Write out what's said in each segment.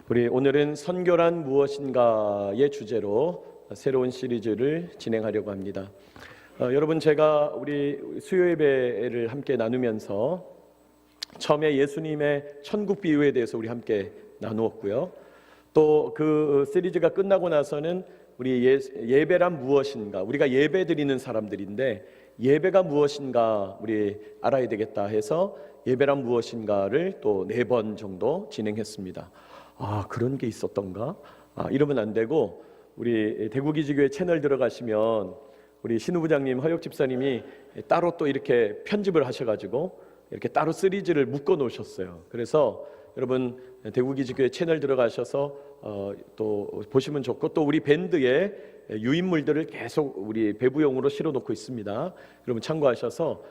우리 오늘은 선교란 무엇인가의 주제로 새로운 시리즈를 진행하려고 합니다. 여러분, 제가 우리 수요 예배를 함께 나누면서 처음에 예수님의 천국 비유에 대해서 우리 함께 나누었고요. 또 그 시리즈가 끝나고 나서는 우리 예배란 무엇인가, 우리가 예배 드리는 사람들인데 예배가 무엇인가 우리 알아야 되겠다 해서 예배란 무엇인가를 또 4번 정도 진행했습니다. 그런 게 있었던가? 이러면 안 되고, 우리 대구기지교회 채널 들어가시면 우리 신우부장님, 허혁 집사님이 따로 또 이렇게 편집을 하셔가지고 이렇게 따로 시리즈를 묶어 놓으셨어요. 그래서 여러분 대구기지교회 채널 들어가셔서 또 보시면 좋고, 또 우리 밴드에 유인물들을 계속 우리 배부용으로 실어 놓고 있습니다. 여러분 참고하셔서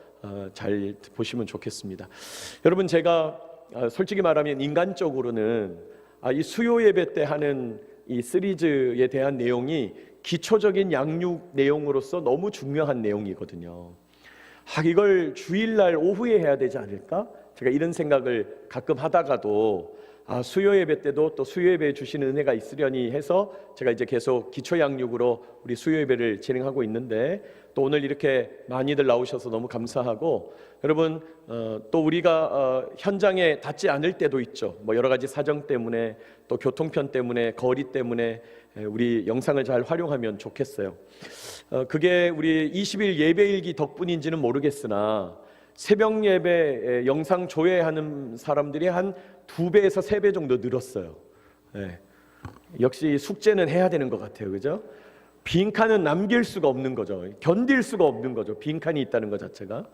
잘 보시면 좋겠습니다. 여러분, 제가 솔직히 말하면 인간적으로는 이 수요 예배 때 하는 이 시리즈에 대한 내용이 기초적인 양육 내용으로서 너무 중요한 내용이거든요. 이걸 주일날 오후에 해야 되지 않을까? 제가 이런 생각을 가끔 하다가도 수요 예배 때도 또 수요 예배에 주시는 은혜가 있으려니 해서 제가 이제 계속 기초 양육으로 우리 수요 예배를 진행하고 있는데, 또 오늘 이렇게 많이들 나오셔서 너무 감사하고, 여러분 또 우리가 현장에 닿지 않을 때도 있죠. 뭐 여러 가지 사정 때문에, 또 교통편 때문에, 거리 때문에 우리 영상을 잘 활용하면 좋겠어요. 그게 우리 20일 예배일기 덕분인지는 모르겠으나 새벽 예배 영상 조회하는 사람들이 한 2배에서 3배 정도 늘었어요. 역시 숙제는 해야 되는 것 같아요. 그죠? 빈칸은 남길 수가 없는 거죠. 견딜 수가 없는 거죠. 빈칸이 있다는 것 자체가.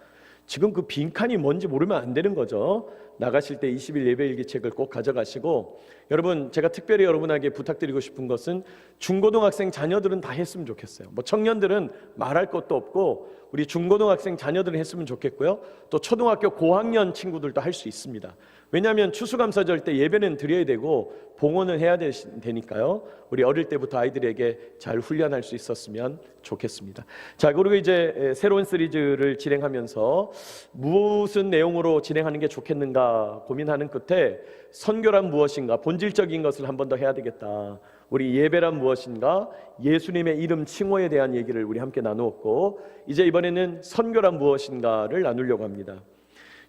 지금 그 빈칸이 뭔지 모르면 안 되는 거죠. 나가실 때 20일 예배일기 책을 꼭 가져가시고, 여러분 제가 특별히 여러분에게 부탁드리고 싶은 것은 중고등학생 자녀들은 다 했으면 좋겠어요. 뭐 청년들은 말할 것도 없고 우리 중고등학생 자녀들은 했으면 좋겠고요. 또 초등학교 고학년 친구들도 할 수 있습니다. 왜냐하면 추수감사절 때 예배는 드려야 되고 봉헌은 해야 되니까요. 우리 어릴 때부터 아이들에게 잘 훈련할 수 있었으면 좋겠습니다. 자, 그리고 이제 새로운 시리즈를 진행하면서 무슨 내용으로 진행하는 게 좋겠는가 고민하는 끝에 선교란 무엇인가, 본질적인 것을 한 번 더 해야 되겠다. 우리 예배란 무엇인가, 예수님의 이름 칭호에 대한 얘기를 우리 함께 나누었고, 이제 이번에는 선교란 무엇인가를 나누려고 합니다.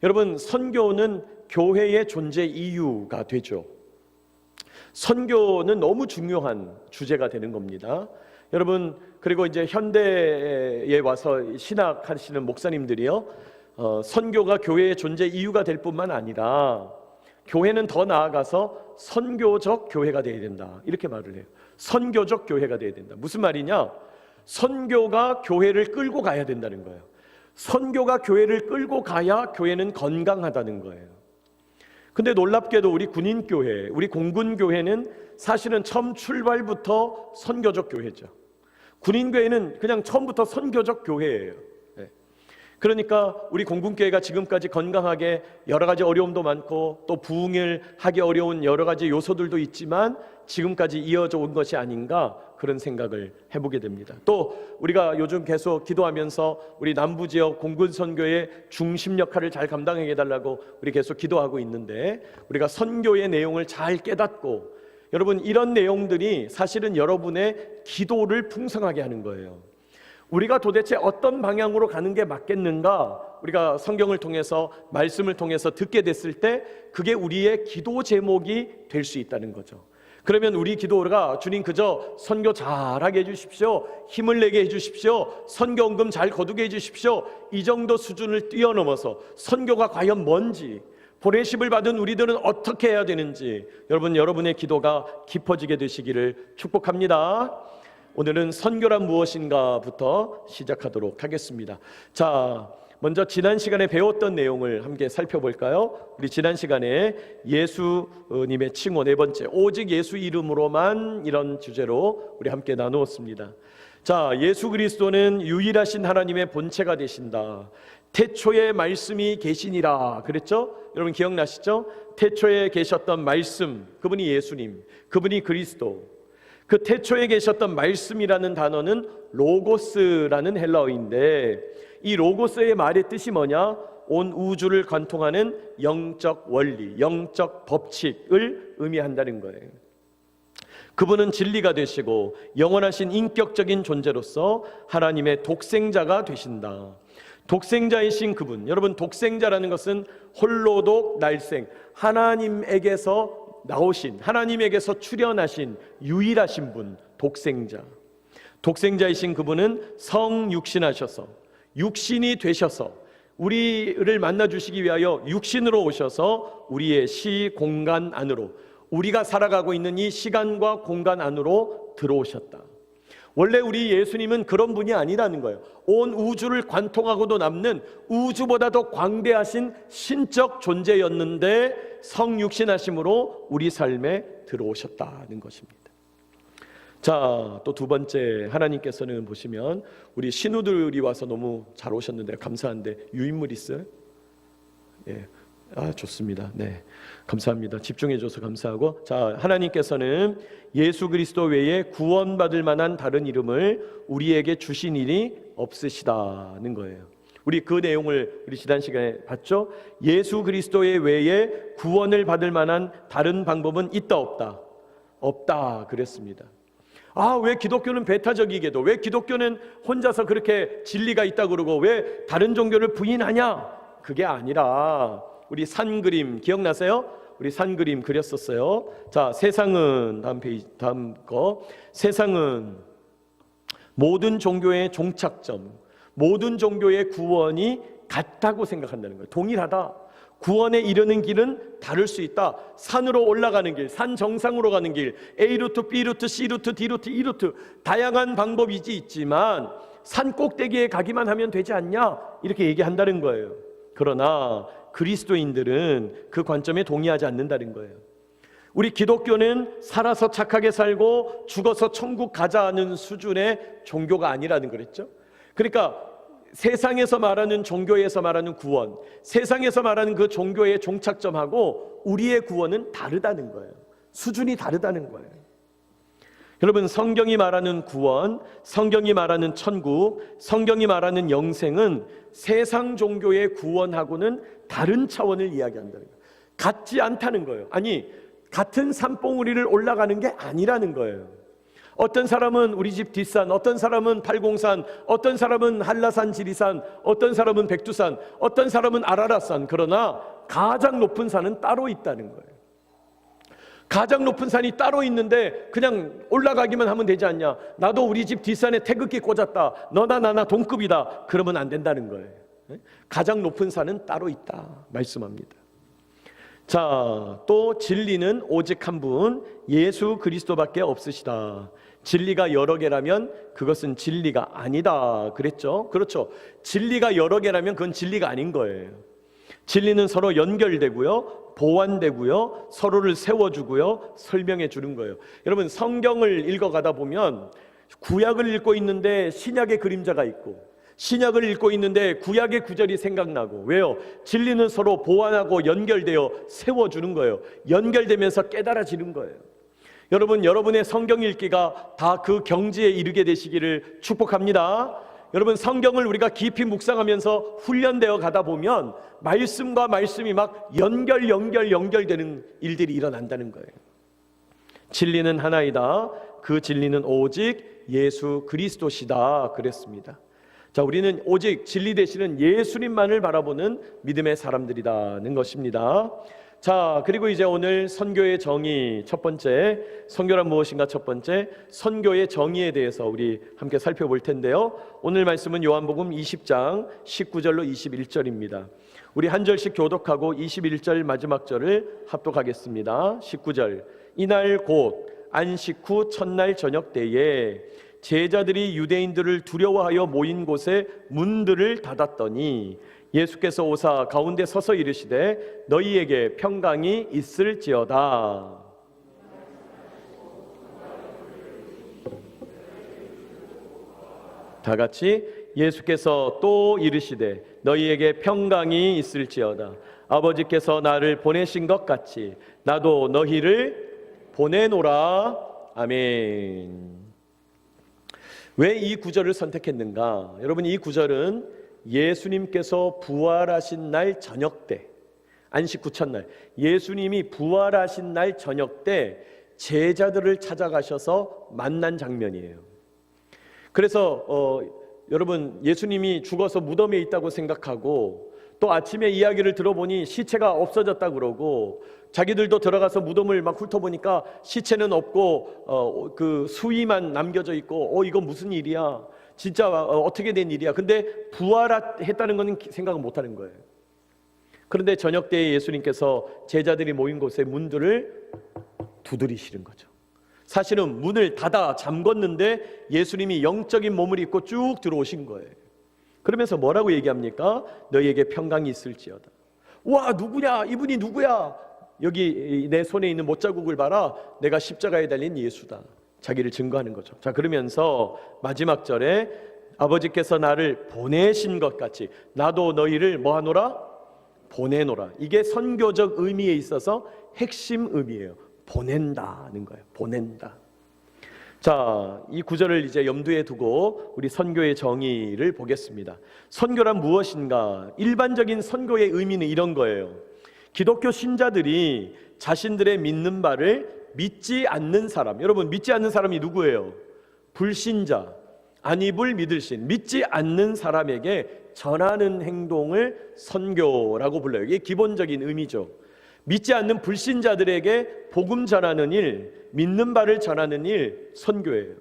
여러분, 선교는 교회의 존재 이유가 되죠. 선교는 너무 중요한 주제가 되는 겁니다. 여러분, 그리고 이제 현대에 와서 신학하시는 목사님들이요, 선교가 교회의 존재 이유가 될 뿐만 아니라 교회는 더 나아가서 선교적 교회가 돼야 된다, 이렇게 말을 해요. 선교적 교회가 돼야 된다. 무슨 말이냐? 선교가 교회를 끌고 가야 된다는 거예요. 선교가 교회를 끌고 가야 교회는 건강하다는 거예요. 근데 놀랍게도 우리 군인교회, 우리 공군교회는 사실은 처음 출발부터 선교적 교회죠. 군인교회는 그냥 처음부터 선교적 교회예요. 그러니까 우리 공군교회가 지금까지 건강하게 여러 가지 어려움도 많고 또 부흥을 하기 어려운 여러 가지 요소들도 있지만 지금까지 이어져 온 것이 아닌가, 그런 생각을 해보게 됩니다. 또 우리가 요즘 계속 기도하면서 우리 남부지역 공군선교의 중심 역할을 잘 감당하게 해달라고 우리 계속 기도하고 있는데, 우리가 선교의 내용을 잘 깨닫고, 여러분 이런 내용들이 사실은 여러분의 기도를 풍성하게 하는 거예요. 우리가 도대체 어떤 방향으로 가는 게 맞겠는가, 우리가 성경을 통해서 말씀을 통해서 듣게 됐을 때 그게 우리의 기도 제목이 될 수 있다는 거죠. 그러면 우리 기도가 주님 그저 선교 잘하게 해주십시오, 힘을 내게 해주십시오, 선교헌금 잘 거두게 해주십시오, 이 정도 수준을 뛰어넘어서 선교가 과연 뭔지, 보내심을 받은 우리들은 어떻게 해야 되는지, 여러분의 기도가 깊어지게 되시기를 축복합니다. 오늘은 선교란 무엇인가부터 시작하도록 하겠습니다. 자, 먼저 지난 시간에 배웠던 내용을 함께 살펴볼까요? 우리 지난 시간에 예수님의 칭호 4번째, 오직 예수 이름으로만, 이런 주제로 우리 함께 나누었습니다. 자, 예수 그리스도는 유일하신 하나님의 본체가 되신다. 태초에 말씀이 계시니라 그랬죠? 여러분 기억나시죠? 태초에 계셨던 말씀, 그분이 예수님, 그분이 그리스도. 그 태초에 계셨던 말씀이라는 단어는 로고스라는 헬라어인데, 이 로고스의 말의 뜻이 뭐냐? 온 우주를 관통하는 영적 원리, 영적 법칙을 의미한다는 거예요. 그분은 진리가 되시고 영원하신 인격적인 존재로서 하나님의 독생자가 되신다. 독생자이신 그분, 여러분, 독생자라는 것은 홀로독 날생, 하나님에게서 나오신, 하나님에게서 출현하신 유일하신 분, 독생자. 독생자이신 그분은 성육신하셔서, 육신이 되셔서 우리를 만나주시기 위하여 육신으로 오셔서 우리의 시공간 안으로, 우리가 살아가고 있는 이 시간과 공간 안으로 들어오셨다. 원래 우리 예수님은 그런 분이 아니라는 거예요. 온 우주를 관통하고도 남는 우주보다 더 광대하신 신적 존재였는데 성육신하심으로 우리 삶에 들어오셨다는 것입니다. 자, 또 두 번째, 하나님께서는 보시면 우리 신우들이 와서 너무 잘 오셨는데 감사한데 유인물 있어요? 예. 좋습니다. 네, 감사합니다. 집중해줘서 감사하고, 자, 하나님께서는 예수 그리스도 외에 구원받을 만한 다른 이름을 우리에게 주신 일이 없으시다는 거예요. 우리 그 내용을 우리 지난 시간에 봤죠? 예수 그리스도의 외에 구원을 받을 만한 다른 방법은 있다 없다? 없다 그랬습니다. 왜 기독교는 배타적이게도, 왜 기독교는 혼자서 그렇게 진리가 있다 그러고 왜 다른 종교를 부인하냐? 그게 아니라 우리 산 그림 기억나세요? 우리 산 그림 그렸었어요. 자, 세상은 다음 거. 세상은 모든 종교의 종착점, 모든 종교의 구원이 같다고 생각한다는 거예요. 동일하다. 구원에 이르는 길은 다를 수 있다. 산으로 올라가는 길, 산 정상으로 가는 길, A루트, B루트, C루트, D루트, E루트, 다양한 방법이 있지만 산 꼭대기에 가기만 하면 되지 않냐? 이렇게 얘기한다는 거예요. 그러나 그리스도인들은 그 관점에 동의하지 않는다는 거예요. 우리 기독교는 살아서 착하게 살고 죽어서 천국 가자는 수준의 종교가 아니라는 거랬죠. 그러니까 세상에서 말하는 종교에서 말하는 구원, 세상에서 말하는 그 종교의 종착점하고 우리의 구원은 다르다는 거예요. 수준이 다르다는 거예요. 여러분, 성경이 말하는 구원, 성경이 말하는 천국, 성경이 말하는 영생은 세상 종교의 구원하고는 다른 차원을 이야기한다는 거예요. 같지 않다는 거예요. 아니, 같은 산봉우리를 올라가는 게 아니라는 거예요. 어떤 사람은 우리 집 뒷산, 어떤 사람은 팔공산, 어떤 사람은 한라산, 지리산, 어떤 사람은 백두산, 어떤 사람은 아라랏산. 그러나 가장 높은 산은 따로 있다는 거예요. 가장 높은 산이 따로 있는데 그냥 올라가기만 하면 되지 않냐? 나도 우리 집 뒷산에 태극기 꽂았다, 너나 나나 동급이다, 그러면 안 된다는 거예요. 가장 높은 산은 따로 있다 말씀합니다. 자, 또 진리는 오직 한 분, 예수 그리스도밖에 없으시다. 진리가 여러 개라면 그것은 진리가 아니다 그랬죠. 그렇죠. 진리가 여러 개라면 그건 진리가 아닌 거예요. 진리는 서로 연결되고요, 보완되고요, 서로를 세워주고요, 설명해 주는 거예요. 여러분, 성경을 읽어가다 보면 구약을 읽고 있는데 신약의 그림자가 있고, 신약을 읽고 있는데 구약의 구절이 생각나고. 왜요? 진리는 서로 보완하고 연결되어 세워주는 거예요. 연결되면서 깨달아지는 거예요. 여러분, 여러분의 성경 읽기가 다 그 경지에 이르게 되시기를 축복합니다. 여러분, 성경을 우리가 깊이 묵상하면서 훈련되어 가다 보면 말씀과 말씀이 막 연결되는 일들이 일어난다는 거예요. 진리는 하나이다. 그 진리는 오직 예수 그리스도시다 그랬습니다. 자, 우리는 오직 진리 되시는 예수님만을 바라보는 믿음의 사람들이라는 것입니다. 자, 그리고 이제 오늘 선교의 정의 첫 번째, 선교란 무엇인가 첫 번째, 선교의 정의에 대해서 우리 함께 살펴볼 텐데요. 오늘 말씀은 요한복음 20장 19절로 21절입니다. 우리 한 절씩 교독하고 21절 마지막 절을 합독하겠습니다. 19절. 이날 곧 안식 후 첫날 저녁 때에 제자들이 유대인들을 두려워하여 모인 곳에 문들을 닫았더니 예수께서 오사 가운데 서서 이르시되 너희에게 평강이 있을지어다. 다 같이 예수께서 또 이르시되 너희에게 평강이 있을지어다. 아버지께서 나를 보내신 것 같이 나도 너희를 보내노라. 아멘. 왜 이 구절을 선택했는가? 여러분, 이 구절은 예수님께서 부활하신 날 저녁 때, 안식 후 첫날, 예수님이 부활하신 날 저녁 때 제자들을 찾아가셔서 만난 장면이에요. 그래서 여러분, 예수님이 죽어서 무덤에 있다고 생각하고 또 아침에 이야기를 들어보니 시체가 없어졌다 그러고, 자기들도 들어가서 무덤을 막 훑어보니까 시체는 없고 그 수위만 남겨져 있고, 이거 무슨 일이야, 진짜 어떻게 된 일이야. 근데 부활했다는 건 생각은 못하는 거예요. 그런데 저녁 때에 예수님께서 제자들이 모인 곳의 문들을 두드리시는 거죠. 사실은 문을 닫아 잠궜는데 예수님이 영적인 몸을 입고 쭉 들어오신 거예요. 그러면서 뭐라고 얘기합니까? 너희에게 평강이 있을지어다. 와, 누구냐? 이분이 누구야? 여기 내 손에 있는 못자국을 봐라. 내가 십자가에 달린 예수다. 자기를 증거하는 거죠. 자, 그러면서 마지막 절에 아버지께서 나를 보내신 것 같이 나도 너희를 뭐하노라? 보내노라. 이게 선교적 의미에 있어서 핵심 의미예요. 보낸다는 거예요. 보낸다. 자, 이 구절을 이제 염두에 두고 우리 선교의 정의를 보겠습니다. 선교란 무엇인가? 일반적인 선교의 의미는 이런 거예요. 기독교 신자들이 자신들의 믿는 바를 믿지 않는 사람, 여러분, 믿지 않는 사람이 누구예요? 불신자, 안입을 믿을 신, 믿지 않는 사람에게 전하는 행동을 선교라고 불러요. 이게 기본적인 의미죠. 믿지 않는 불신자들에게 복음 전하는 일, 믿는 바를 전하는 일, 선교예요.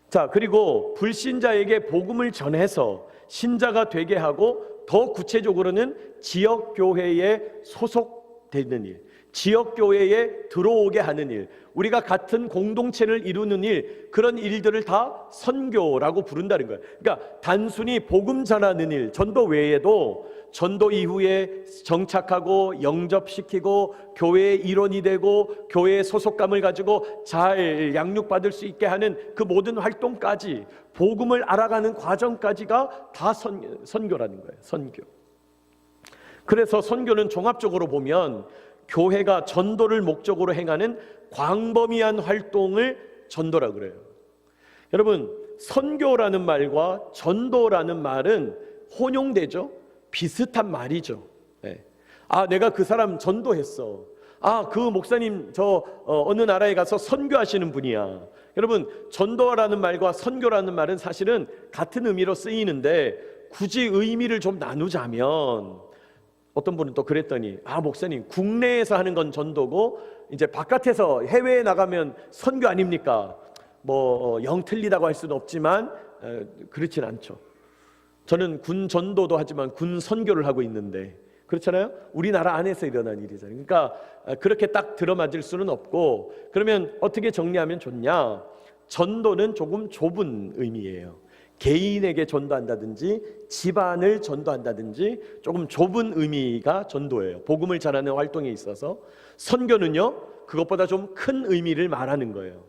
자, 그리고 불신자에게 복음을 전해서 신자가 되게 하고, 더 구체적으로는 지역교회에 소속되는 일, 지역교회에 들어오게 하는 일, 우리가 같은 공동체를 이루는 일, 그런 일들을 다 선교라고 부른다는 거예요. 그러니까 단순히 복음 전하는 일, 전도 외에도 전도 이후에 정착하고 영접시키고 교회의 일원이 되고 교회의 소속감을 가지고 잘 양육받을 수 있게 하는 그 모든 활동까지, 복음을 알아가는 과정까지가 다 선교라는 거예요. 선교. 그래서 선교는 종합적으로 보면 교회가 전도를 목적으로 행하는 광범위한 활동을 전도라고 그래요. 여러분, 선교라는 말과 전도라는 말은 혼용되죠. 비슷한 말이죠. 네. 아, 내가 그 사람 전도했어. 아, 그 목사님 어느 나라에 가서 선교하시는 분이야. 여러분, 전도라는 말과 선교라는 말은 사실은 같은 의미로 쓰이는데, 굳이 의미를 좀 나누자면 어떤 분은 또 그랬더니, 아, 목사님, 국내에서 하는 건 전도고 이제 바깥에서 해외에 나가면 선교 아닙니까? 영 틀리다고 할 수는 없지만 그렇진 않죠. 저는 군 전도도 하지만 군 선교를 하고 있는데, 그렇잖아요? 우리나라 안에서 일어난 일이잖아요. 그러니까 그렇게 딱 들어맞을 수는 없고, 그러면 어떻게 정리하면 좋냐? 전도는 조금 좁은 의미예요. 개인에게 전도한다든지 집안을 전도한다든지 조금 좁은 의미가 전도예요. 복음을 전하는 활동에 있어서. 선교는요, 그것보다 좀 큰 의미를 말하는 거예요.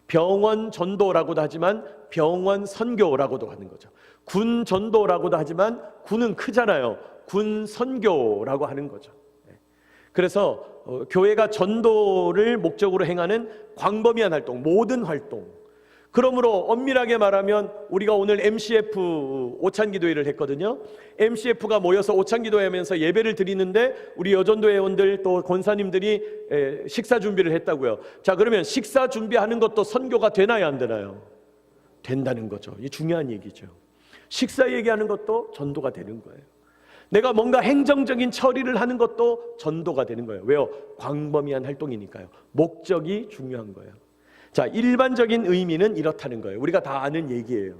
병원 전도라고도 하지만 병원 선교라고도 하는 거죠. 군 전도라고도 하지만 군은 크잖아요. 군 선교라고 하는 거죠. 그래서 교회가 전도를 목적으로 행하는 광범위한 활동, 모든 활동. 그러므로 엄밀하게 말하면 우리가 오늘 MCF 오찬기도회를 했거든요. MCF가 모여서 오찬기도회하면서 예배를 드리는데 우리 여전도 회원들 또 권사님들이 식사 준비를 했다고요. 자, 그러면 식사 준비하는 것도 선교가 되나요, 안 되나요? 된다는 거죠. 이게 중요한 얘기죠. 식사 얘기하는 것도 전도가 되는 거예요. 내가 뭔가 행정적인 처리를 하는 것도 전도가 되는 거예요. 왜요? 광범위한 활동이니까요. 목적이 중요한 거예요. 자, 일반적인 의미는 이렇다는 거예요. 우리가 다 아는 얘기예요.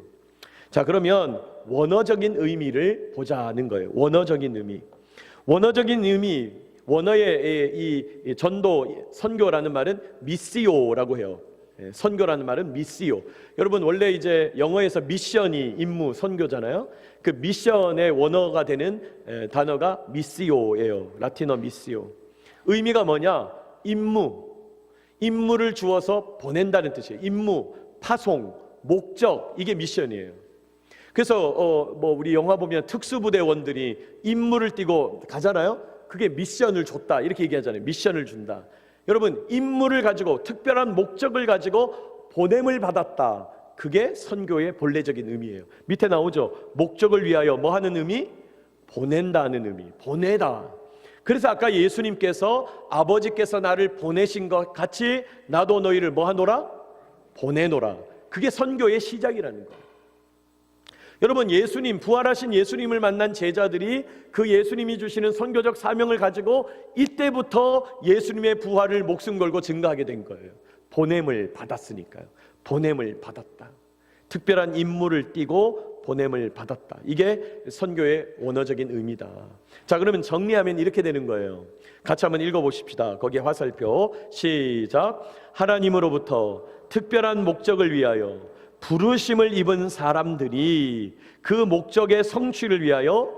자, 그러면 원어적인 의미를 보자는 거예요. 원어적인 의미. 원어적인 의미, 원어의 이 전도, 선교라는 말은 미시오라고 해요. 선교라는 말은 미시오. 여러분, 원래 이제 영어에서 미션이 임무, 선교잖아요. 그 미션의 원어가 되는 단어가 미시오예요. 라틴어 미시오. 의미가 뭐냐? 임무. 임무를 주어서 보낸다는 뜻이에요. 임무, 파송, 목적, 이게 미션이에요. 그래서 우리 영화 보면 특수부대원들이 임무를 띠고 가잖아요. 그게 미션을 줬다 이렇게 얘기하잖아요. 미션을 준다. 여러분, 임무를 가지고 특별한 목적을 가지고 보냄을 받았다. 그게 선교의 본래적인 의미예요. 밑에 나오죠. 목적을 위하여 뭐 하는 의미? 보낸다는 의미. 보내다. 그래서 아까 예수님께서 아버지께서 나를 보내신 것 같이 나도 너희를 뭐 하노라? 보내노라. 그게 선교의 시작이라는 거예요. 여러분, 예수님, 부활하신 예수님을 만난 제자들이 그 예수님이 주시는 선교적 사명을 가지고 이때부터 예수님의 부활을 목숨 걸고 증거하게 된 거예요. 보냄을 받았으니까요. 보냄을 받았다. 특별한 임무를 띠고 보냄을 받았다. 이게 선교의 원어적인 의미다. 자, 그러면 정리하면 이렇게 되는 거예요. 같이 한번 읽어보십시다. 거기에 화살표 시작. 하나님으로부터 특별한 목적을 위하여 부르심을 입은 사람들이 그 목적의 성취를 위하여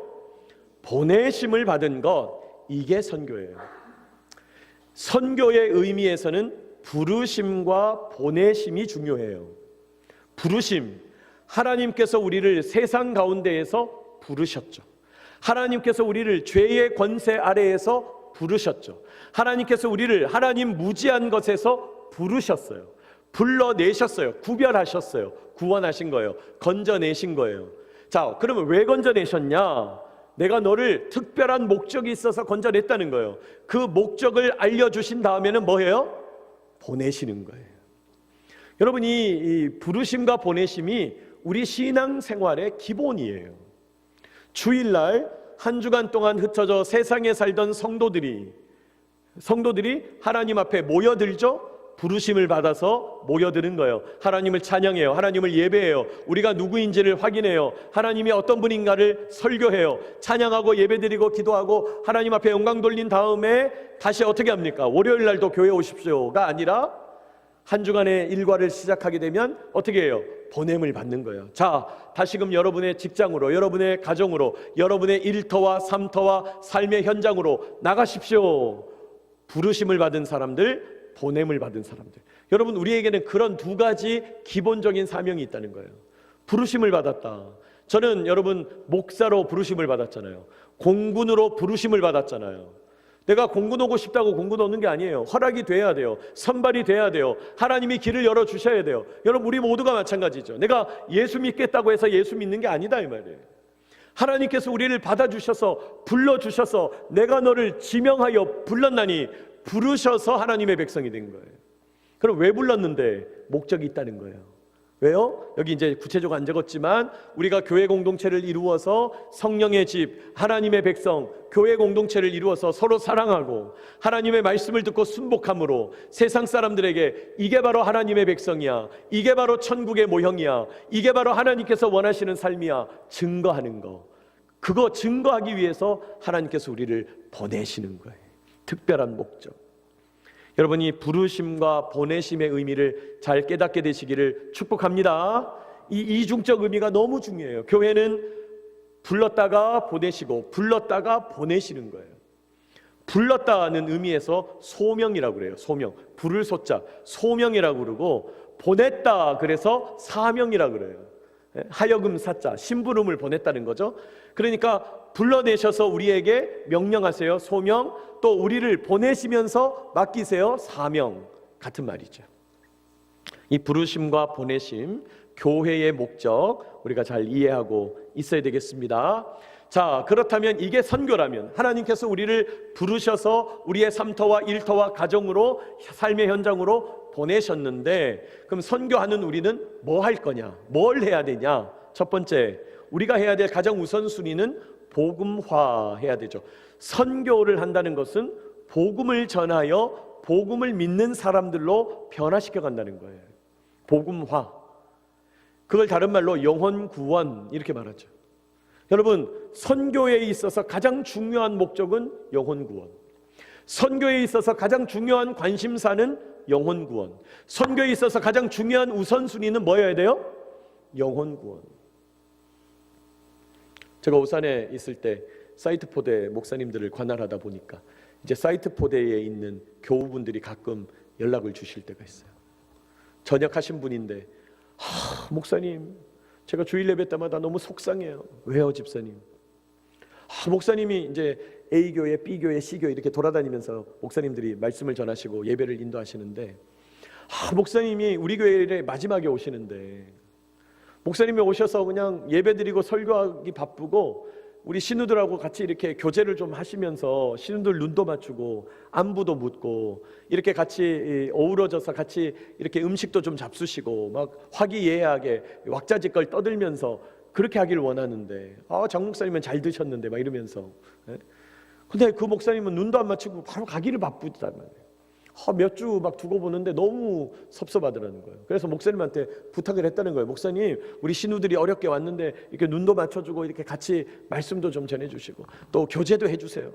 보내심을 받은 것, 이게 선교예요. 선교의 의미에서는 부르심과 보내심이 중요해요. 부르심, 하나님께서 우리를 세상 가운데에서 부르셨죠. 하나님께서 우리를 죄의 권세 아래에서 부르셨죠. 하나님께서 우리를 하나님 무지한 것에서 부르셨어요. 불러내셨어요. 구별하셨어요. 구원하신 거예요. 건져내신 거예요. 자, 그러면 왜 건져내셨냐? 내가 너를 특별한 목적이 있어서 건져냈다는 거예요. 그 목적을 알려주신 다음에는 뭐예요? 보내시는 거예요. 여러분, 이 부르심과 보내심이 우리 신앙생활의 기본이에요. 주일날 한 주간 동안 흩어져 세상에 살던 성도들이 하나님 앞에 모여들죠. 부르심을 받아서 모여드는 거예요. 하나님을 찬양해요. 하나님을 예배해요. 우리가 누구인지를 확인해요. 하나님이 어떤 분인가를 설교해요. 찬양하고 예배드리고 기도하고 하나님 앞에 영광 돌린 다음에 다시 어떻게 합니까? 월요일 날도 교회 오십시오가 아니라 한 주간의 일과를 시작하게 되면 어떻게 해요? 보냄을 받는 거예요. 자, 다시금 여러분의 직장으로, 여러분의 가정으로, 여러분의 일터와 삶터와 삶의 현장으로 나가십시오. 부르심을 받은 사람들, 보냄을 받은 사람들. 여러분, 우리에게는 그런 두 가지 기본적인 사명이 있다는 거예요. 부르심을 받았다. 저는 여러분 목사로 부르심을 받았잖아요. 공군으로 부르심을 받았잖아요. 내가 공군 오고 싶다고 공군 오는 게 아니에요. 허락이 돼야 돼요. 선발이 돼야 돼요. 하나님이 길을 열어주셔야 돼요. 여러분, 우리 모두가 마찬가지죠. 내가 예수 믿겠다고 해서 예수 믿는 게 아니다 이 말이에요. 하나님께서 우리를 받아주셔서 불러주셔서 내가 너를 지명하여 불렀나니, 부르셔서 하나님의 백성이 된 거예요. 그럼 왜 불렀는데? 목적이 있다는 거예요. 왜요? 여기 이제 구체적으로 안 적었지만 우리가 교회 공동체를 이루어서 성령의 집, 하나님의 백성, 교회 공동체를 이루어서 서로 사랑하고 하나님의 말씀을 듣고 순복함으로 세상 사람들에게 이게 바로 하나님의 백성이야, 이게 바로 천국의 모형이야, 이게 바로 하나님께서 원하시는 삶이야 증거하는 거. 그거 증거하기 위해서 하나님께서 우리를 보내시는 거예요. 특별한 목적. 여러분이 부르심과 보내심의 의미를 잘 깨닫게 되시기를 축복합니다. 이 이중적 의미가 너무 중요해요. 교회는 불렀다가 보내시고 불렀다가 보내시는 거예요. 불렀다는 의미에서 소명이라고 그래요. 소명. 부를 소자 소명이라고 그러고, 보냈다 그래서 사명이라고 그래요. 하여금 사자, 심부름을 보냈다는 거죠. 그러니까 불러내셔서 우리에게 명령하세요. 소명. 또 우리를 보내시면서 맡기세요. 사명. 같은 말이죠. 이 부르심과 보내심, 교회의 목적 우리가 잘 이해하고 있어야 되겠습니다. 자, 그렇다면 이게 선교라면, 하나님께서 우리를 부르셔서 우리의 삶터와 일터와 가정으로, 삶의 현장으로 보내셨는데, 그럼 선교하는 우리는 뭐 할 거냐? 뭘 해야 되냐? 첫 번째, 우리가 해야 될 가장 우선순위는 복음화해야 되죠. 선교를 한다는 것은 복음을 전하여 복음을 믿는 사람들로 변화시켜 간다는 거예요. 복음화. 그걸 다른 말로 영혼 구원 이렇게 말하죠. 여러분, 선교에 있어서 가장 중요한 목적은 영혼 구원. 선교에 있어서 가장 중요한 관심사는 영혼 구원. 선교에 있어서 가장 중요한 우선순위는 뭐여야 돼요? 영혼 구원. 제가 오산에 있을 때 사이트포대 목사님들을 관할하다 보니까 이제 사이트포대에 있는 교우분들이 가끔 연락을 주실 때가 있어요. 전역하신 분인데, 목사님, 제가 주일 예배 때마다 너무 속상해요. 왜요, 집사님? 목사님이 이제 A교회, B교회, C교회 이렇게 돌아다니면서 목사님들이 말씀을 전하시고 예배를 인도하시는데, 목사님이 우리 교회에 마지막에 오시는데, 목사님이 오셔서 그냥 예배드리고 설교하기 바쁘고 우리 신우들하고 같이 이렇게 교제를 좀 하시면서 신우들 눈도 맞추고 안부도 묻고 이렇게 같이 어우러져서 같이 이렇게 음식도 좀 잡수시고 막 화기애애하게 왁자지껄 떠들면서 그렇게 하길 원하는데, 장 목사님은 잘 드셨는데 막 이러면서. 근데 그 목사님은 눈도 안 맞추고 바로 가기를 바쁘단 말이에요. 몇 주 막 두고 보는데 너무 섭섭하더라는 거예요. 그래서 목사님한테 부탁을 했다는 거예요. 목사님, 우리 신우들이 어렵게 왔는데 이렇게 눈도 맞춰주고 이렇게 같이 말씀도 좀 전해주시고 또 교제도 해주세요.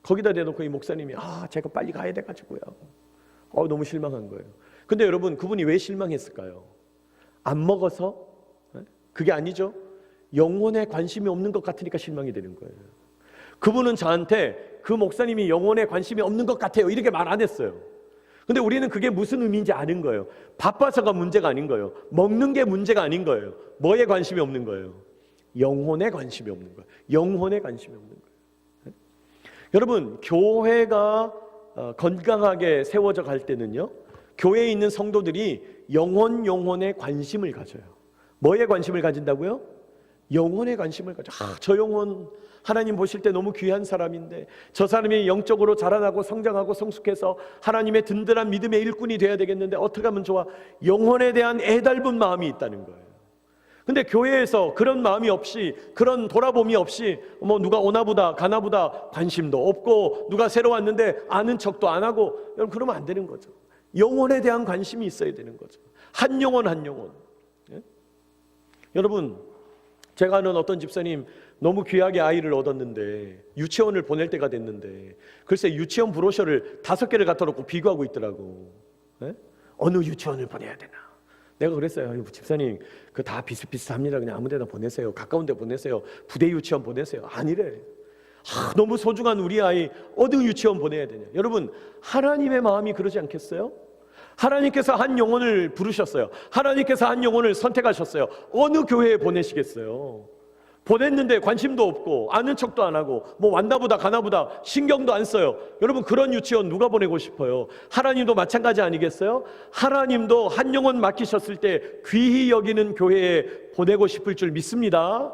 거기다 대놓고 이 목사님이 제가 빨리 가야 돼가지고요. 너무 실망한 거예요. 근데 여러분, 그분이 왜 실망했을까요? 안 먹어서? 그게 아니죠. 영혼에 관심이 없는 것 같으니까 실망이 되는 거예요. 그분은 저한테 그 목사님이 영혼에 관심이 없는 것 같아요 이렇게 말 안 했어요. 근데 우리는 그게 무슨 의미인지 아는 거예요. 바빠서가 문제가 아닌 거예요. 먹는 게 문제가 아닌 거예요. 뭐에 관심이 없는 거예요? 영혼에 관심이 없는 거예요. 영혼에 관심이 없는 거예요. 여러분, 교회가 건강하게 세워져 갈 때는요, 교회에 있는 성도들이 영혼에 관심을 가져요. 뭐에 관심을 가진다고요? 영혼에 관심을 가져. 저 영혼 하나님 보실 때 너무 귀한 사람인데 저 사람이 영적으로 자라나고 성장하고 성숙해서 하나님의 든든한 믿음의 일꾼이 돼야 되겠는데 어떻게 하면 좋아? 영혼에 대한 애달픈 마음이 있다는 거예요. 근데 교회에서 그런 마음이 없이, 그런 돌아봄이 없이 누가 오나보다 가나보다 관심도 없고 누가 새로 왔는데 아는 척도 안 하고, 여러분 그러면 안 되는 거죠. 영혼에 대한 관심이 있어야 되는 거죠. 한 영혼 한 영혼. 여러분, 제가 아는 어떤 집사님 너무 귀하게 아이를 얻었는데 유치원을 보낼 때가 됐는데 글쎄 유치원 브로셔를 5개를 갖다 놓고 비교하고 있더라고. 어느 유치원을 보내야 되나. 내가 그랬어요. 집사님, 그 다 비슷비슷합니다. 그냥 아무 데나 보내세요. 가까운 데 보내세요. 부대 유치원 보내세요. 아니래. 너무 소중한 우리 아이 어느 유치원 보내야 되냐. 여러분, 하나님의 마음이 그러지 않겠어요? 하나님께서 한 영혼을 부르셨어요. 하나님께서 한 영혼을 선택하셨어요. 어느 교회에 보내시겠어요? 보냈는데 관심도 없고 아는 척도 안 하고 왔나보다 가나보다 신경도 안 써요. 여러분, 그런 유치원 누가 보내고 싶어요? 하나님도 마찬가지 아니겠어요? 하나님도 한 영혼 맡기셨을 때 귀히 여기는 교회에 보내고 싶을 줄 믿습니다.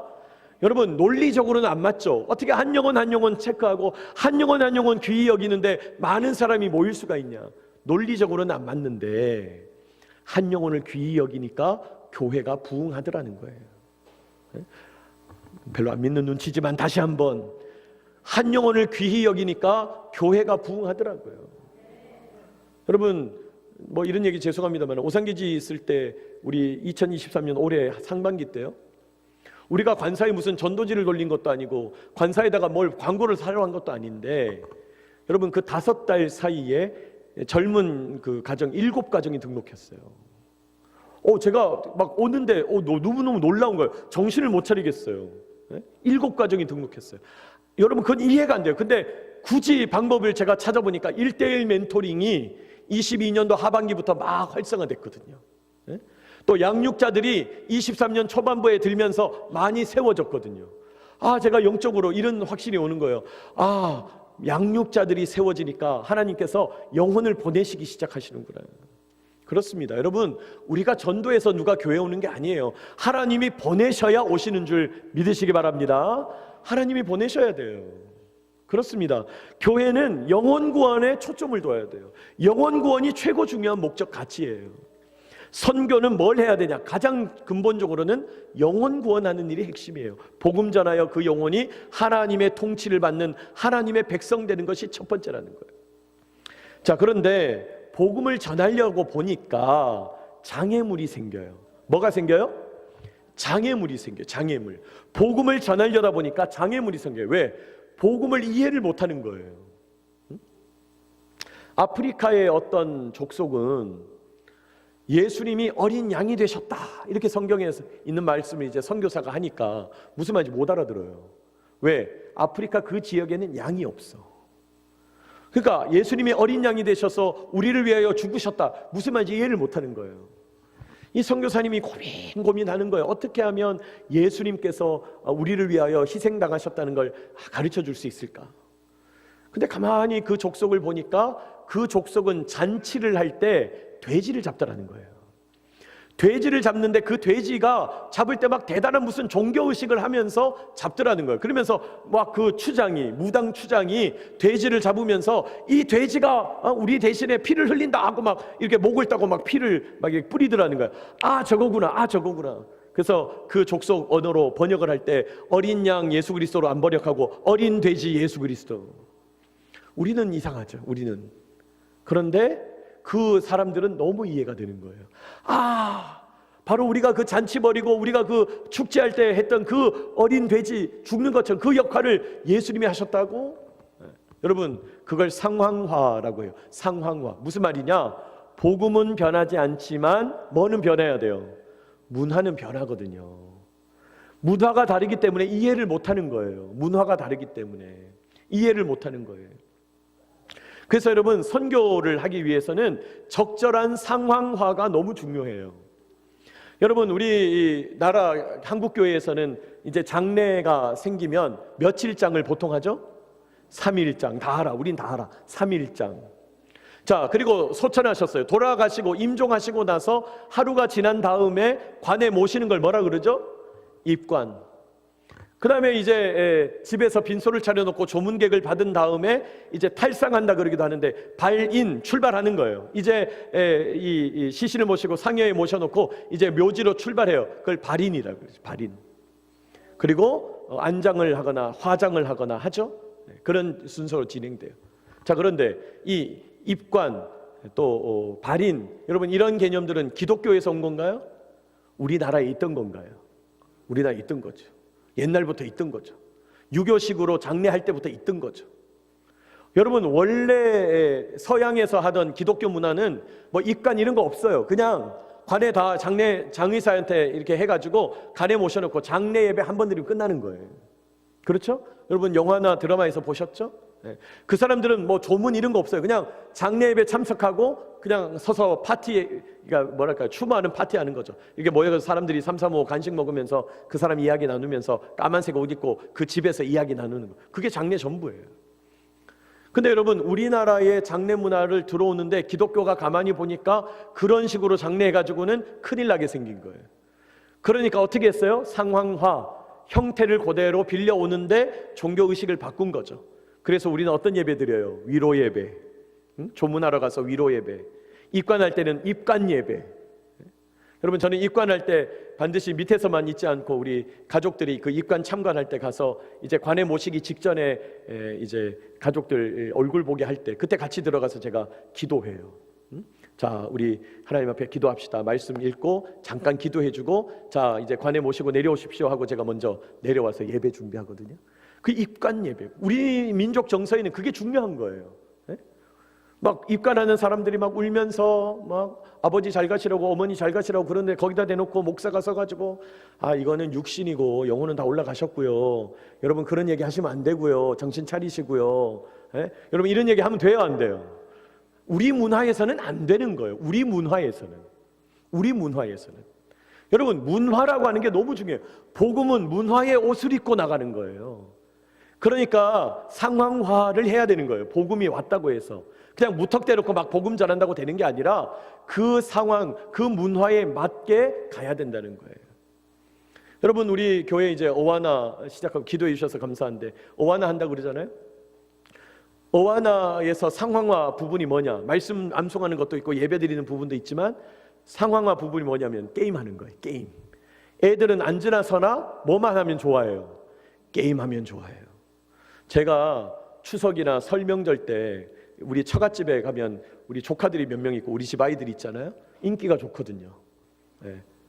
여러분, 논리적으로는 안 맞죠. 어떻게 한 영혼 체크하고 한 영혼 귀히 여기는데 많은 사람이 모일 수가 있냐. 논리적으로는 안 맞는데 한 영혼을 귀히 여기니까 교회가 부흥하더라는 거예요. 별로 안 믿는 눈치지만 다시 한번, 한 영혼을 귀히 여기니까 교회가 부흥하더라고요. 여러분, 이런 얘기 죄송합니다만 오산기지 있을 때 우리 2023년 올해 상반기 때요, 우리가 관사에 무슨 전도지를 돌린 것도 아니고 관사에다가 뭘 광고를 사러 한 것도 아닌데, 여러분 그 5달 사이에 젊은 그 가정 7가정이 등록했어요. 제가 막 오는데 너무너무 놀라운 거예요. 정신을 못 차리겠어요. 7가정이 등록했어요. 여러분, 그건 이해가 안 돼요. 근데 굳이 방법을 제가 찾아보니까 1:1 멘토링이 22년도 하반기부터 막 활성화됐거든요. 또 양육자들이 23년 초반부에 들면서 많이 세워졌거든요. 제가 영적으로 이런 확신이 오는 거예요. 양육자들이 세워지니까 하나님께서 영혼을 보내시기 시작하시는구나. 그렇습니다. 여러분, 우리가 전도해서 누가 교회 오는 게 아니에요. 하나님이 보내셔야 오시는 줄 믿으시기 바랍니다. 하나님이 보내셔야 돼요. 그렇습니다. 교회는 영혼 구원에 초점을 둬야 돼요. 영혼 구원이 최고 중요한 목적 가치예요. 선교는 뭘 해야 되냐? 가장 근본적으로는 영혼 구원하는 일이 핵심이에요. 복음 전하여 그 영혼이 하나님의 통치를 받는 하나님의 백성 되는 것이 첫 번째라는 거예요. 자, 그런데 복음을 전하려고 보니까 장애물이 생겨요. 뭐가 생겨요? 장애물이 생겨요. 장애물. 복음을 전하려다 보니까 장애물이 생겨요. 왜? 복음을 이해를 못하는 거예요. 아프리카의 어떤 족속은 예수님이 어린 양이 되셨다, 이렇게 성경에서 있는 말씀을 이제 선교사가 하니까 무슨 말인지 못 알아들어요. 왜? 아프리카 그 지역에는 양이 없어. 그러니까 예수님이 어린 양이 되셔서 우리를 위하여 죽으셨다, 무슨 말인지 이해를 못하는 거예요. 이 선교사님이 고민하는 거예요. 어떻게 하면 예수님께서 우리를 위하여 희생당하셨다는 걸 가르쳐 줄 수 있을까? 근데 가만히 그 족속을 보니까 그 족속은 잔치를 할 때 돼지를 잡더라는 거예요. 돼지를 잡는데 그 돼지가 잡을 때 막 대단한 무슨 종교의식을 하면서 잡더라는 거예요. 그러면서 막 그 추장이, 무당 추장이 돼지를 잡으면서 이 돼지가 우리 대신에 피를 흘린다 하고 막 이렇게 목을 따고 막 피를 막 이렇게 뿌리더라는 거예요. 아, 저거구나. 아, 저거구나. 그래서 그 족속 언어로 번역을 할 때 어린 양 예수 그리스도로 안 번역하고 어린 돼지 예수 그리스도. 우리는 이상하죠. 우리는. 그런데 그 사람들은 너무 이해가 되는 거예요. 아, 바로 우리가 그 잔치 벌이고 우리가 그 축제할 때 했던 그 어린 돼지 죽는 것처럼 그 역할을 예수님이 하셨다고? 여러분, 그걸 상황화라고 해요. 상황화. 무슨 말이냐? 복음은 변하지 않지만 뭐는 변해야 돼요? 문화는 변하거든요. 문화가 다르기 때문에 이해를 못하는 거예요. 문화가 다르기 때문에 이해를 못하는 거예요. 그래서 여러분, 선교를 하기 위해서는 적절한 상황화가 너무 중요해요. 여러분, 우리 나라 한국교회에서는 이제 장례가 생기면 며칠장을 보통 하죠? 3일장. 다 알아. 우린 다 알아. 3일장. 자, 그리고 소천하셨어요. 돌아가시고 임종하시고 나서 하루가 지난 다음에 관에 모시는 걸 뭐라 그러죠? 입관. 그 다음에 이제 집에서 빈소를 차려놓고 조문객을 받은 다음에 이제 탈상한다 그러기도 하는데 발인, 출발하는 거예요. 이제 이 시신을 모시고 상여에 모셔놓고 이제 묘지로 출발해요. 그걸 발인이라고 그러죠. 발인. 그리고 안장을 하거나 화장을 하거나 하죠. 그런 순서로 진행돼요. 자, 그런데 이 입관 또 발인, 여러분 이런 개념들은 기독교에서 온 건가요? 우리나라에 있던 건가요? 우리나라에 있던 거죠. 옛날부터 있던 거죠. 유교식으로 장례할 때부터 있던 거죠. 여러분, 원래 서양에서 하던 기독교 문화는 뭐 입관 이런 거 없어요. 그냥 관에 다 장의사한테 이렇게 해가지고 관에 모셔놓고 장례 예배 한 번 드리면 끝나는 거예요. 그렇죠? 여러분 영화나 드라마에서 보셨죠? 그 사람들은 뭐 조문 이런 거 없어요. 그냥 장례 예배 참석하고 그냥 서서 파티, 그러니까 뭐랄까요, 추모하는 파티하는 거죠. 이렇게 모여서 사람들이 삼삼오오 간식 먹으면서 그 사람 이야기 나누면서 까만색 옷 입고 그 집에서 이야기 나누는 거. 그게 장례 전부예요. 근데 여러분, 우리나라의 장례 문화를 들어오는데 기독교가 가만히 보니까 그런 식으로 장례해가지고는 큰일 나게 생긴 거예요. 그러니까 어떻게 했어요? 상황화, 형태를 그대로 빌려오는데 종교의식을 바꾼 거죠. 그래서 우리는 어떤 예배 드려요? 위로 예배. 조문하러 가서 위로 예배. 입관할 때는 입관 예배. 여러분, 저는 입관할 때 반드시 밑에서만 있지 않고 우리 가족들이 그 입관 참관할 때 가서 이제 관에 모시기 직전에 이제 가족들 얼굴 보게 할 때 그때 같이 들어가서 제가 기도해요. 자, 우리 하나님 앞에 기도합시다. 말씀 읽고 잠깐 기도해주고, 자, 이제 관에 모시고 내려오십시오 하고 제가 먼저 내려와서 예배 준비하거든요. 그 입관 예배, 우리 민족 정서에는 그게 중요한 거예요. 막 입관하는 사람들이 막 울면서 막 아버지 잘 가시라고 어머니 잘 가시라고 그런데 거기다 대놓고 목사가 서가지고 아, 이거는 육신이고 영혼은 다 올라가셨고요. 여러분 그런 얘기 하시면 안 되고요. 정신 차리시고요. 여러분 이런 얘기 하면 돼요, 안 돼요? 우리 문화에서는 안 되는 거예요. 우리 문화에서는. 여러분, 문화라고 하는 게 너무 중요해요. 복음은 문화의 옷을 입고 나가는 거예요. 그러니까 상황화를 해야 되는 거예요. 복음이 왔다고 해서 그냥 무턱대놓고 막 복음 전한다고 되는 게 아니라 그 상황, 그 문화에 맞게 가야 된다는 거예요. 여러분, 우리 교회 이제 어와나 시작하고 기도해 주셔서 감사한데 어와나 한다고 그러잖아요. 어와나에서 상황화 부분이 뭐냐? 말씀 암송하는 것도 있고 예배 드리는 부분도 있지만 상황화 부분이 뭐냐면 게임하는 거예요. 게임. 애들은 앉으나 서나 뭐만 하면 좋아해요? 게임하면 좋아해요. 제가 추석이나 설 명절 때 우리 처갓집에 가면 우리 조카들이 몇 명 있고 우리 집 아이들이 있잖아요. 인기가 좋거든요.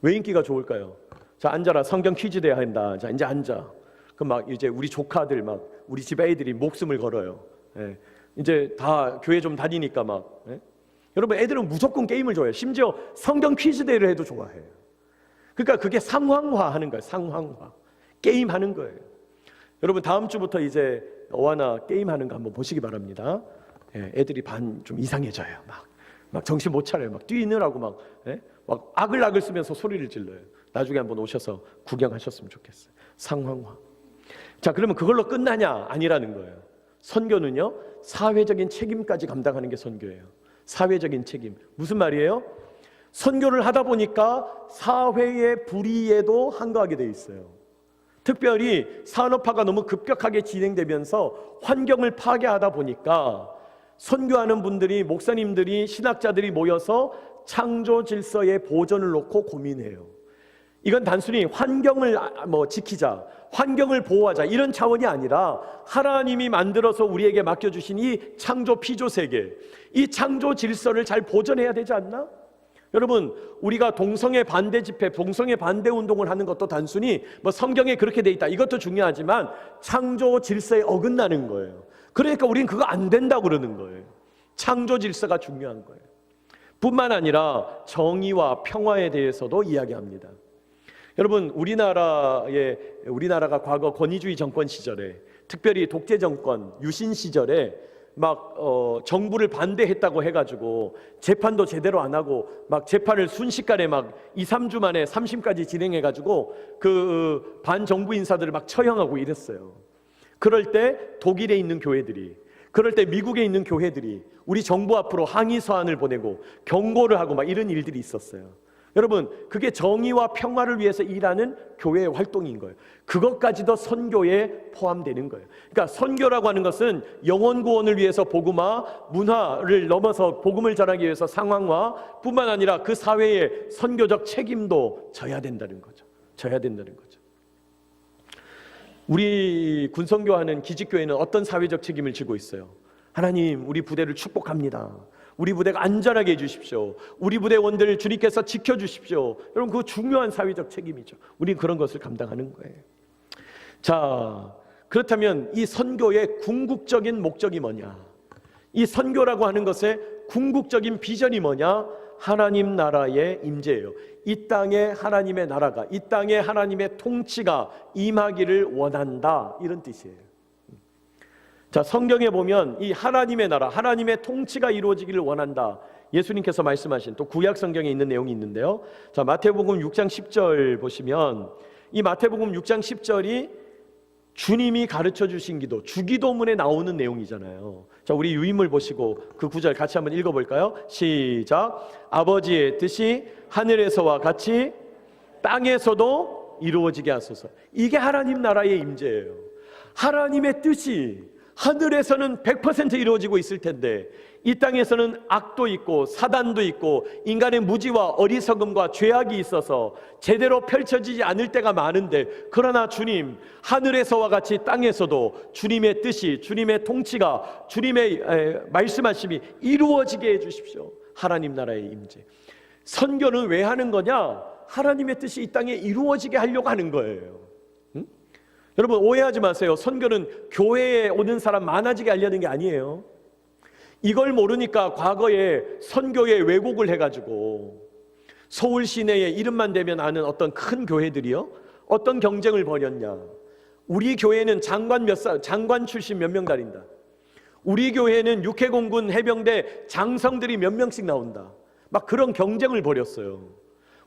왜 인기가 좋을까요? 자, 앉아라. 성경 퀴즈 대야 한다. 자, 이제 앉아. 그럼 막 이제 우리 조카들 막 우리 집 애들이 목숨을 걸어요. 이제 다 교회 좀 다니니까 막. 여러분, 애들은 무조건 게임을 좋아해요. 심지어 성경 퀴즈 대회를 해도 좋아해요. 그러니까 그게 상황화하는 거예요. 상황화. 게임하는 거예요. 여러분, 다음 주부터 이제 어와나 게임하는 거 한번 보시기 바랍니다. 애들이 반 좀 이상해져요. 막 정신 못 차려요. 막 뛰느라고 막 아글아글 쓰면서 소리를 질러요. 나중에 한번 오셔서 구경하셨으면 좋겠어요. 상황화. 자, 그러면 그걸로 끝나냐? 아니라는 거예요. 선교는요, 사회적인 책임까지 감당하는 게 선교예요. 사회적인 책임. 무슨 말이에요? 선교를 하다 보니까 사회의 불이에도 한가하게 돼 있어요. 특별히 산업화가 너무 급격하게 진행되면서 환경을 파괴하다 보니까 선교하는 분들이, 목사님들이, 신학자들이 모여서 창조 질서의 보존을 놓고 고민해요. 이건 단순히 환경을 지키자, 환경을 보호하자 이런 차원이 아니라 하나님이 만들어서 우리에게 맡겨주신 이 창조 피조 세계, 이 창조 질서를 잘 보존해야 되지 않나? 여러분, 우리가 동성애 반대 집회, 동성애 반대 운동을 하는 것도 단순히 성경에 그렇게 돼 있다 이것도 중요하지만 창조 질서에 어긋나는 거예요. 그러니까 우리는 그거 안 된다고 그러는 거예요. 창조 질서가 중요한 거예요. 뿐만 아니라 정의와 평화에 대해서도 이야기합니다. 여러분, 우리나라가 과거 권위주의 정권 시절에, 특별히 독재 정권, 유신 시절에 정부를 반대했다고 해가지고 재판도 제대로 안 하고 재판을 순식간에 2, 3주 만에 3심까지 진행해가지고 그 반정부 인사들을 처형하고 이랬어요. 그럴 때 독일에 있는 교회들이, 그럴 때 미국에 있는 교회들이 우리 정부 앞으로 항의 서한을 보내고 경고를 하고 이런 일들이 있었어요. 여러분, 그게 정의와 평화를 위해서 일하는 교회의 활동인 거예요. 그것까지도 선교에 포함되는 거예요. 그러니까 선교라고 하는 것은 영혼 구원을 위해서 복음화, 문화를 넘어서 복음을 전하기 위해서 상황화 뿐만 아니라 그 사회의 선교적 책임도 져야 된다는 거죠. 우리 군선교하는 기직교회는 어떤 사회적 책임을 지고 있어요? 하나님, 우리 부대를 축복합니다. 우리 부대가 안전하게 해주십시오. 우리 부대원들을 주님께서 지켜주십시오. 여러분, 그거 중요한 사회적 책임이죠. 우리는 그런 것을 감당하는 거예요. 자, 그렇다면 이 선교의 궁극적인 목적이 뭐냐? 이 선교라고 하는 것의 궁극적인 비전이 뭐냐? 하나님 나라의 임재예요. 이 땅에 하나님의 나라가, 이 땅에 하나님의 통치가 임하기를 원한다, 이런 뜻이에요. 자, 성경에 보면 이 하나님의 나라, 하나님의 통치가 이루어지기를 원한다, 예수님께서 말씀하신 또 구약 성경에 있는 내용이 있는데요. 자, 마태복음 6장 10절 보시면 이 마태복음 6장 10절이 주님이 가르쳐 주신 기도, 주기도문에 나오는 내용이잖아요. 자, 우리 유인물 보시고 그 구절 같이 한번 읽어볼까요? 시작. 아버지의 뜻이 하늘에서와 같이 땅에서도 이루어지게 하소서. 이게 하나님 나라의 임재예요. 하나님의 뜻이 하늘에서는 100% 이루어지고 있을 텐데 이 땅에서는 악도 있고 사단도 있고 인간의 무지와 어리석음과 죄악이 있어서 제대로 펼쳐지지 않을 때가 많은데, 그러나 주님, 하늘에서와 같이 땅에서도 주님의 뜻이, 주님의 통치가, 주님의 말씀하심이 이루어지게 해주십시오. 하나님 나라의 임재. 선교는 왜 하는 거냐? 하나님의 뜻이 이 땅에 이루어지게 하려고 하는 거예요. 여러분, 오해하지 마세요. 선교는 교회에 오는 사람 많아지게 하려는 게 아니에요. 이걸 모르니까 과거에 선교에 왜곡을 해가지고 서울 시내에 이름만 대면 아는 어떤 큰 교회들이요, 어떤 경쟁을 벌였냐? 우리 교회는 장관 출신 몇 명 다닌다. 우리 교회는 육해공군 해병대 장성들이 몇 명씩 나온다. 그런 경쟁을 벌였어요.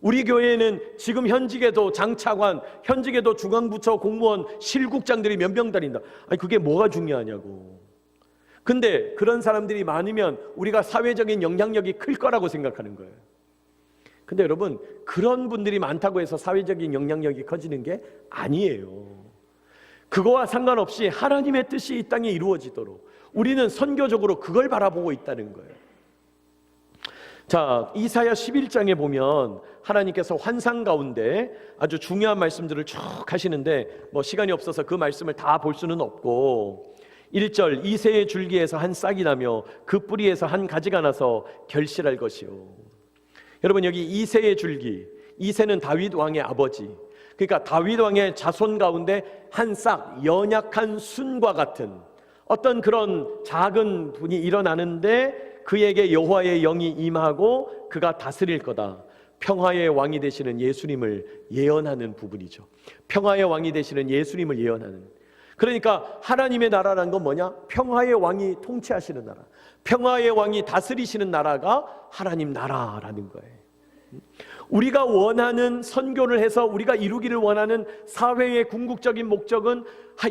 우리 교회는 지금 현직에도 장차관, 현직에도 중앙부처 공무원 실국장들이 몇 명 다닌다. 아니, 그게 뭐가 중요하냐고. 근데 그런 사람들이 많으면 우리가 사회적인 영향력이 클 거라고 생각하는 거예요. 근데 여러분, 그런 분들이 많다고 해서 사회적인 영향력이 커지는 게 아니에요. 그거와 상관없이 하나님의 뜻이 이 땅에 이루어지도록 우리는 선교적으로 그걸 바라보고 있다는 거예요. 자, 이사야 11장에 보면 하나님께서 환상 가운데 아주 중요한 말씀들을 쭉 하시는데 시간이 없어서 그 말씀을 다 볼 수는 없고, 1절, 이새의 줄기에서 한 싹이 나며 그 뿌리에서 한 가지가 나서 결실할 것이요. 여러분, 여기 이새의 줄기, 이새는 다윗 왕의 아버지, 그러니까 다윗 왕의 자손 가운데 한 싹, 연약한 순과 같은 어떤 그런 작은 분이 일어나는데 그에게 여호와의 영이 임하고 그가 다스릴 거다. 평화의 왕이 되시는 예수님을 예언하는 부분이죠. 평화의 왕이 되시는 예수님을 예언하는. 그러니까 하나님의 나라라는 건 뭐냐? 평화의 왕이 통치하시는 나라, 평화의 왕이 다스리시는 나라가 하나님 나라라는 거예요. 우리가 원하는 선교를 해서 우리가 이루기를 원하는 사회의 궁극적인 목적은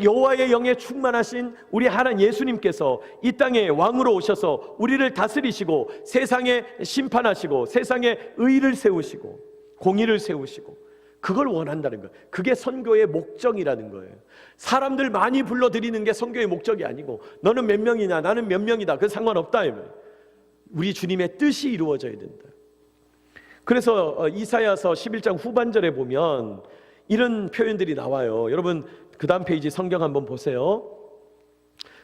여호와의 영에 충만하신 우리 하나님 예수님께서 이 땅에 왕으로 오셔서 우리를 다스리시고 세상에 심판하시고 세상에 의를 세우시고 공의를 세우시고 그걸 원한다는 거예요. 그게 선교의 목적이라는 거예요. 사람들 많이 불러들이는 게 선교의 목적이 아니고 너는 몇 명이냐 나는 몇 명이다 그 상관없다. 우리 주님의 뜻이 이루어져야 된다. 그래서 이사야서 11장 후반절에 보면 이런 표현들이 나와요. 여러분 그 다음 페이지 성경 한번 보세요.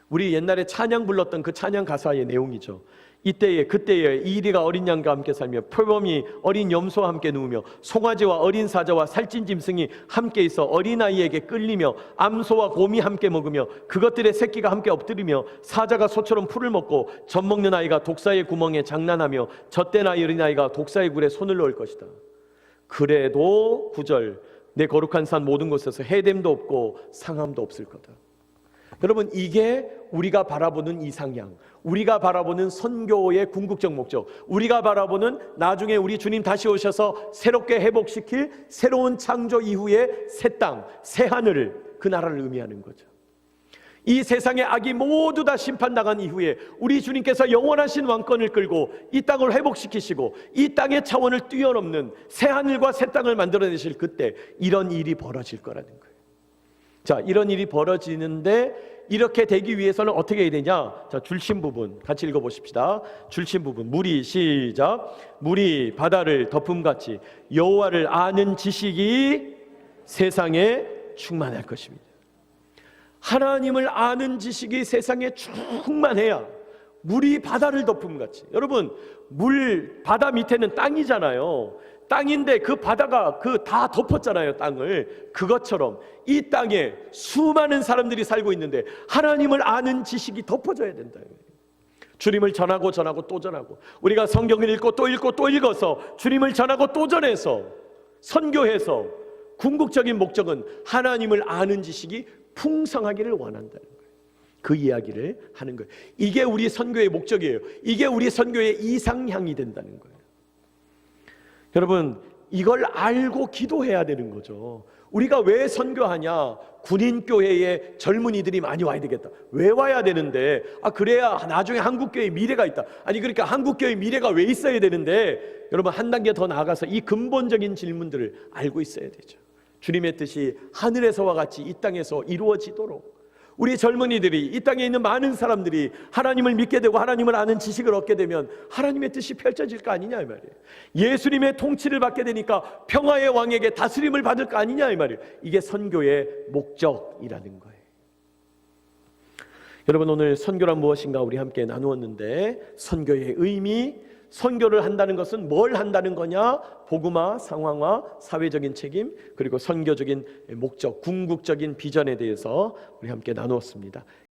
우리 옛날에 찬양 불렀던 그 찬양 가사의 내용이죠. 이때에 그때에 이리가 어린 양과 함께 살며 표범이 어린 염소와 함께 누우며 송아지와 어린 사자와 살찐 짐승이 함께 있어 어린아이에게 끌리며 암소와 곰이 함께 먹으며 그것들의 새끼가 함께 엎드리며 사자가 소처럼 풀을 먹고 젖 먹는 아이가 독사의 구멍에 장난하며 젖된 어린아이가 독사의 굴에 손을 넣을 것이다. 그래도 9절 내 거룩한 산 모든 곳에서 해됨도 없고 상함도 없을 거다. 여러분 이게 우리가 바라보는 이상향, 우리가 바라보는 선교의 궁극적 목적, 우리가 바라보는 나중에 우리 주님 다시 오셔서 새롭게 회복시킬 새로운 창조 이후의 새 땅, 새 하늘을, 그 나라를 의미하는 거죠. 이 세상의 악이 모두 다 심판당한 이후에 우리 주님께서 영원하신 왕권을 끌고 이 땅을 회복시키시고 이 땅의 차원을 뛰어넘는 새 하늘과 새 땅을 만들어내실 그때 이런 일이 벌어질 거라는 거예요. 자, 이런 일이 벌어지는데 이렇게 되기 위해서는 어떻게 해야 되냐? 자, 줄심 부분 같이 읽어보십시다. 줄심 부분 물이 시작. 물이 바다를 덮음같이 여호와를 아는 지식이 세상에 충만할 것입니다. 하나님을 아는 지식이 세상에 충만해야 물이 바다를 덮음같이. 여러분 물 바다 밑에는 땅이잖아요. 땅인데 그 바다가 다 덮었잖아요. 땅을. 그것처럼 이 땅에 수많은 사람들이 살고 있는데 하나님을 아는 지식이 덮어져야 된다. 주님을 전하고 또 전하고 우리가 성경을 읽고 또 읽어서 주님을 전하고 또 전해서 선교해서 궁극적인 목적은 하나님을 아는 지식이 풍성하기를 원한다는 거예요. 그 이야기를 하는 거예요. 이게 우리 선교의 목적이에요. 이게 우리 선교의 이상향이 된다는 거예요. 여러분 이걸 알고 기도해야 되는 거죠. 우리가 왜 선교하냐? 군인교회에 젊은이들이 많이 와야 되겠다. 왜 와야 되는데? 그래야 나중에 한국교회의 미래가 있다. 아니 그러니까 한국교회의 미래가 왜 있어야 되는데? 여러분 한 단계 더 나아가서 이 근본적인 질문들을 알고 있어야 되죠. 주님의 뜻이 하늘에서와 같이 이 땅에서 이루어지도록 우리 젊은이들이 이 땅에 있는 많은 사람들이 하나님을 믿게 되고 하나님을 아는 지식을 얻게 되면 하나님의 뜻이 펼쳐질 거 아니냐 이 말이에요. 예수님의 통치를 받게 되니까 평화의 왕에게 다스림을 받을 거 아니냐 이 말이에요. 이게 선교의 목적이라는 거예요. 여러분 오늘 선교란 무엇인가 우리 함께 나누었는데 선교의 의미, 선교를 한다는 것은 뭘 한다는 거냐? 복음화, 상황화, 사회적인 책임, 그리고 선교적인 목적, 궁극적인 비전에 대해서 우리 함께 나누었습니다.